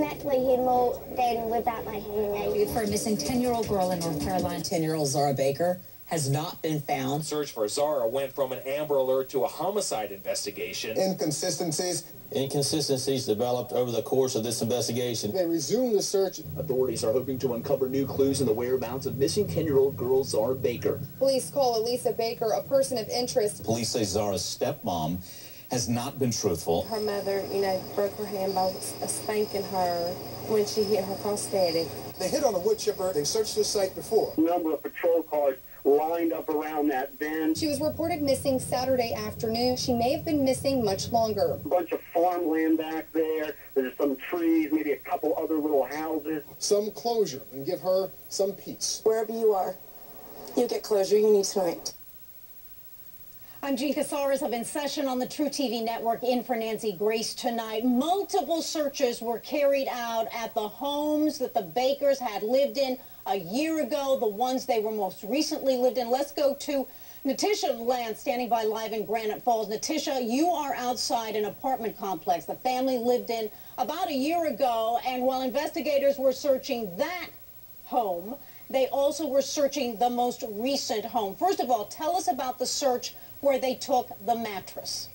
definitely hear more than without my hearing aid. For a missing 10-year-old girl in North Carolina. 10-year-old Zahra Baker has not been found. Search for Zahra went from an Amber Alert to a homicide investigation. Inconsistencies developed over the course of this investigation. They resumed the search. Authorities are hoping to uncover new clues in the whereabouts of missing 10-year-old girl Zahra Baker. Police call Elisa Baker a person of interest. Police say Zahra's stepmom has not been truthful. Her mother, broke her hand by spanking her when she hit her prosthetic. They hit on a wood chipper. They searched the site before. A number of patrol cars lined up around that bend. She was reported missing Saturday afternoon. She may have been missing much longer. A bunch of farmland back there. There's some trees, maybe a couple other little houses. Some closure and give her some peace. Wherever you are, you get closure you need tonight. I'm Jean Casares of In Session on the True TV network in for Nancy Grace tonight. Multiple searches were carried out at the homes that the Bakers had lived in a year ago, the ones they were most recently lived in. Let's go to Natisha Lance, standing by live in Granite Falls. Natisha, you are outside an apartment complex the family lived in about a year ago, and while investigators were searching that home, they also were searching the most recent home. First of all, tell us about the search where they took the mattress.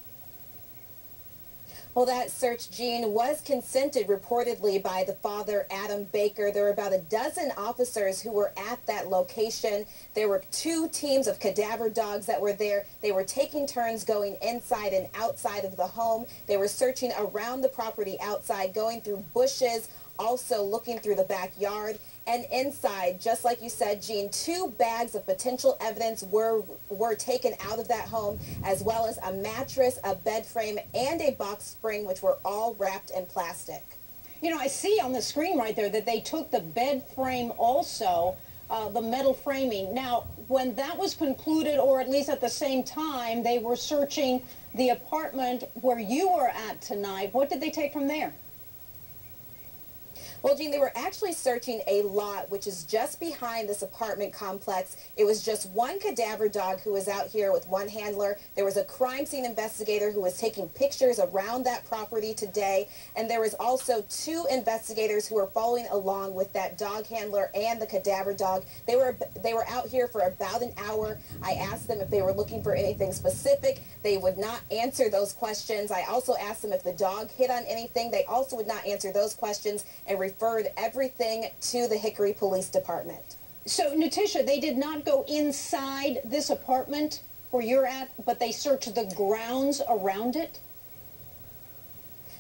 Well, that search, Jean, was consented reportedly by the father, Adam Baker. There were about a dozen officers who were at that location. There were 2 teams of cadaver dogs that were there. They were taking turns going inside and outside of the home. They were searching around the property outside, going through bushes, also looking through the backyard. And inside, just like you said, Jean, 2 bags of potential evidence were taken out of that home, as well as a mattress, a bed frame, and a box spring, which were all wrapped in plastic. I see on the screen right there that they took the bed frame also, the metal framing. Now, when that was concluded, or at least at the same time, they were searching the apartment where you were at tonight. What did they take from there? Well, Jean, they were actually searching a lot, which is just behind this apartment complex. It was just 1 cadaver dog who was out here with 1 handler. There was a crime scene investigator who was taking pictures around that property today. And there was also 2 investigators who were following along with that dog handler and the cadaver dog. They were out here for about an hour. I asked them if they were looking for anything specific. They would not answer those questions. I also asked them if the dog hit on anything. They also would not answer those questions and referred everything to the Hickory Police Department. So, Natisha, they did not go inside this apartment where you're at, but they searched the grounds around it?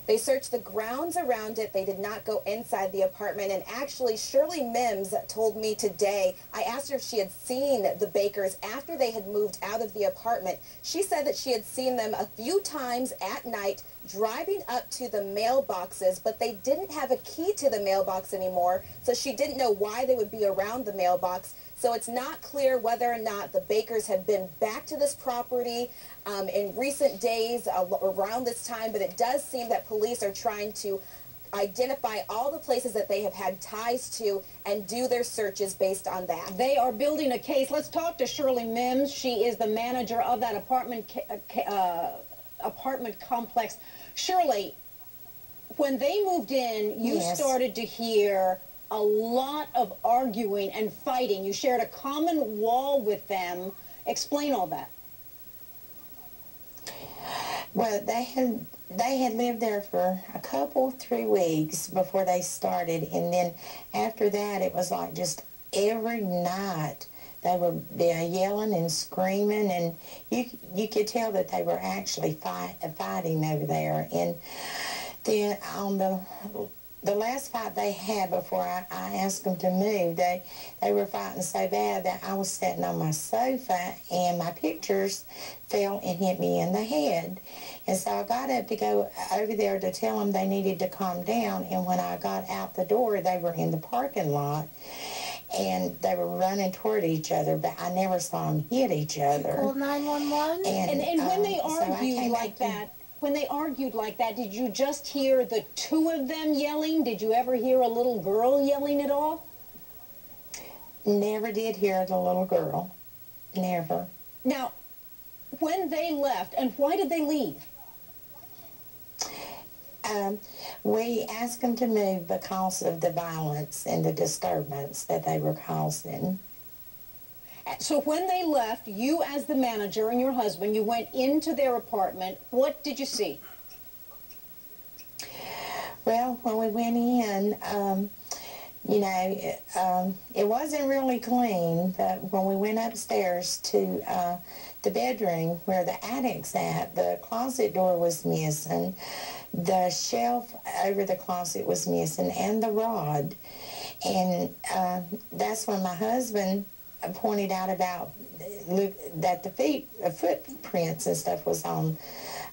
They searched the grounds around it. They did not go inside the apartment. And actually, Shirley Mims told me today, I asked her if she had seen the Bakers after they had moved out of the apartment. She said that she had seen them a few times at night driving up to the mailboxes, but they didn't have a key to the mailbox anymore, so she didn't know why they would be around the mailbox. So it's not clear whether or not the Bakers have been back to this property in recent days around this time, but it does seem that police are trying to identify all the places that they have had ties to and do their searches based on that. They are building a case. Let's talk to Shirley Mims. She is the manager of that apartment complex. Shirley, when they moved in, you started to hear a lot of arguing and fighting. You shared a common wall with them. Explain all that. Well, they had lived there for a couple, 3 weeks before they started, and then after that it was like just every night they were yelling and screaming, and you could tell that they were actually fighting over there. And then on the last fight they had before I asked them to move, they were fighting so bad that I was sitting on my sofa and my pictures fell and hit me in the head. And so I got up to go over there to tell them they needed to calm down, and when I got out the door, they were in the parking lot. And they were running toward each other, but I never saw them hit each other. Called 911? And when they argued like that, did you just hear the 2 of them yelling? Did you ever hear a little girl yelling at all? Never did hear the little girl. Never. Now, when they left, and why did they leave? We asked them to move because of the violence and the disturbance that they were causing. So when they left, you as the manager and your husband, you went into their apartment. What did you see? Well, when we went in, you know, it wasn't really clean, but when we went upstairs to the bedroom where the attic's at, the closet door was missing, the shelf over the closet was missing, and the rod. And that's when my husband pointed out about that the footprints and stuff was on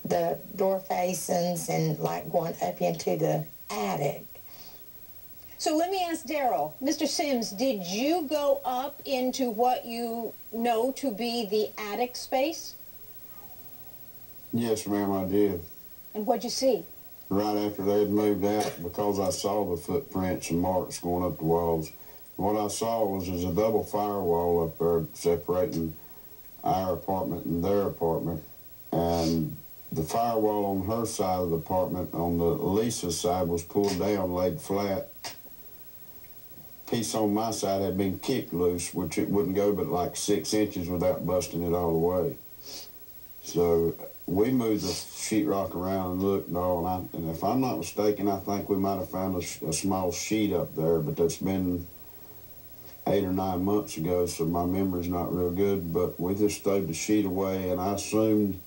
the door facings and like going up into the attic. So let me ask Daryl, Mr. Sims, did you go up into what you know to be the attic space? Yes, ma'am, I did. And what'd you see? Right after they had moved out, because I saw the footprints and marks going up the walls, what I saw was there's a double firewall up there separating our apartment and their apartment. And the firewall on her side of the apartment, on the Lisa's side, was pulled down, laid flat. Piece on my side had been kicked loose, which it wouldn't go but like 6 inches without busting it all the way. So we moved the sheetrock around and looked and all, and if I'm not mistaken, I think we might have found a small sheet up there, but that's been 8 or 9 months ago, so my memory's not real good. But we just stowed the sheet away, and I assumed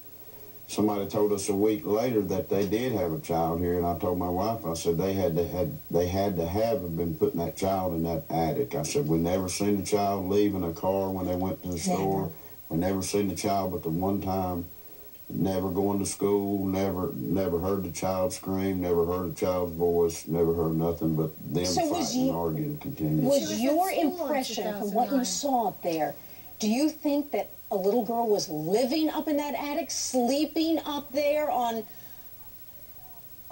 somebody told us a week later that they did have a child here, and I told my wife, I said they had to have been putting that child in that attic. I said we never seen the child leave in a car when they went to the store. We never seen the child but the one time. Never going to school, never heard the child scream, never heard a child's voice, never heard nothing but them fighting and arguing continuously. Was your impression from what you saw up there, do you think that a little girl was living up in that attic, sleeping up there on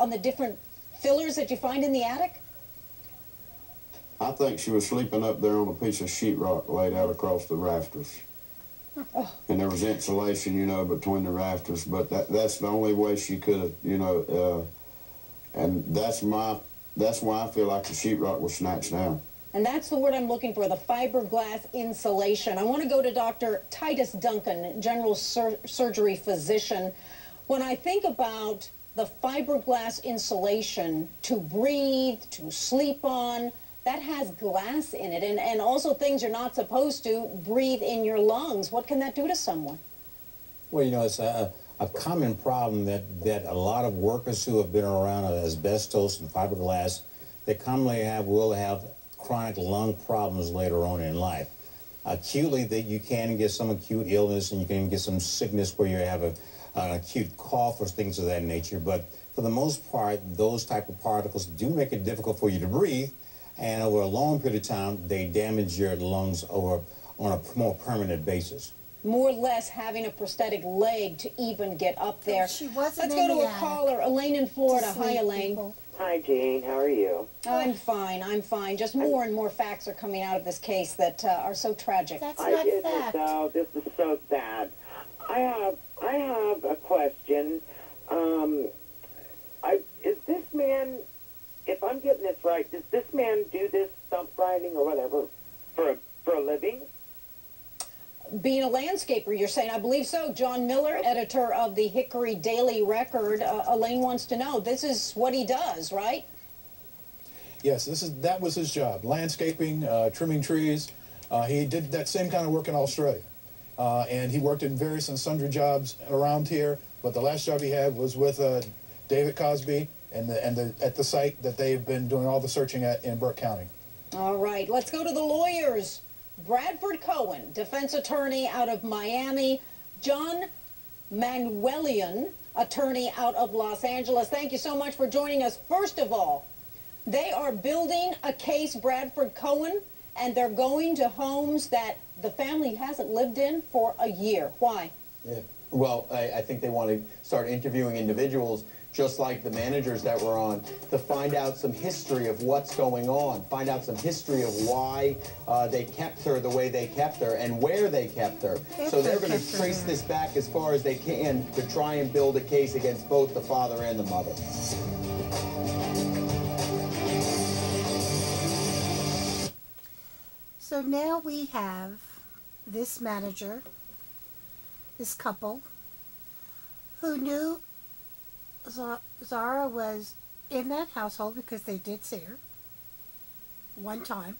the different fillers that you find in the attic? I think she was sleeping up there on a piece of sheetrock laid out across the rafters. Oh. And there was insulation, you know, between the rafters, but that's the only way she could have, you know, and that's why I feel like the sheetrock was snatched down. And that's the word I'm looking for, the fiberglass insulation. I want to go to Dr. Titus Duncan, general surgery physician. When I think about the fiberglass insulation to breathe, to sleep on, that has glass in it, and also things you're not supposed to breathe in your lungs. What can that do to someone? Well, you know, it's a common problem that a lot of workers who have been around asbestos and fiberglass, they commonly will have chronic lung problems later on in life. Acutely, that you can get some acute illness and you can get some sickness where you have an acute cough or things of that nature, but for the most part, those type of particles do make it difficult for you to breathe. And over a long period of time, they damage your lungs on a more permanent basis. More or less having a prosthetic leg to even get up there. Let's go to a caller, Elaine in Florida. Hi, Elaine. Hi, Jane. How are you? I'm fine. I'm fine. Just more and more facts are coming out of this case that are so tragic. That's not fact. This is so sad. I have a question. Is this man, if I'm getting this right, does this man do this stump grinding or whatever for a living? Being a landscaper, you're saying? I believe so. John Miller, editor of the Hickory Daily Record. Elaine wants to know, this is what he does, right? Yes, that was his job, landscaping, trimming trees. He did that same kind of work in Australia. And he worked in various and sundry jobs around here, but the last job he had was with David Cosby at the site that they've been doing all the searching at in Burke County. All right, let's go to the lawyers. Bradford Cohen, defense attorney out of Miami. John Manuelian, attorney out of Los Angeles. Thank you so much for joining us. First of all, they are building a case, Bradford Cohen, and they're going to homes that the family hasn't lived in for a year. Why? Yeah. Well, I think they want to start interviewing individuals just like the managers that were on, to find out some history of what's going on, find out some history of why they kept her the way they kept her and where they kept her. So they're going to trace this back as far as they can to try and build a case against both the father and the mother. So now we have this manager, this couple, who knew Zahra was in that household because they did see her one time.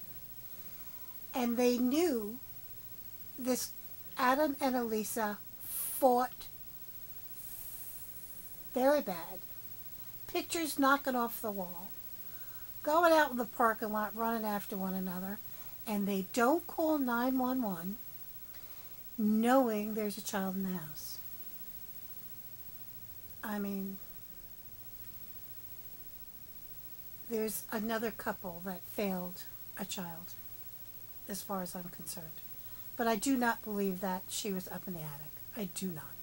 And they knew this Adam and Elisa fought very bad. Pictures knocking off the wall. Going out in the parking lot, running after one another. And they don't call 911 knowing there's a child in the house. I mean, there's another couple that failed a child, as far as I'm concerned. But I do not believe that she was up in the attic. I do not.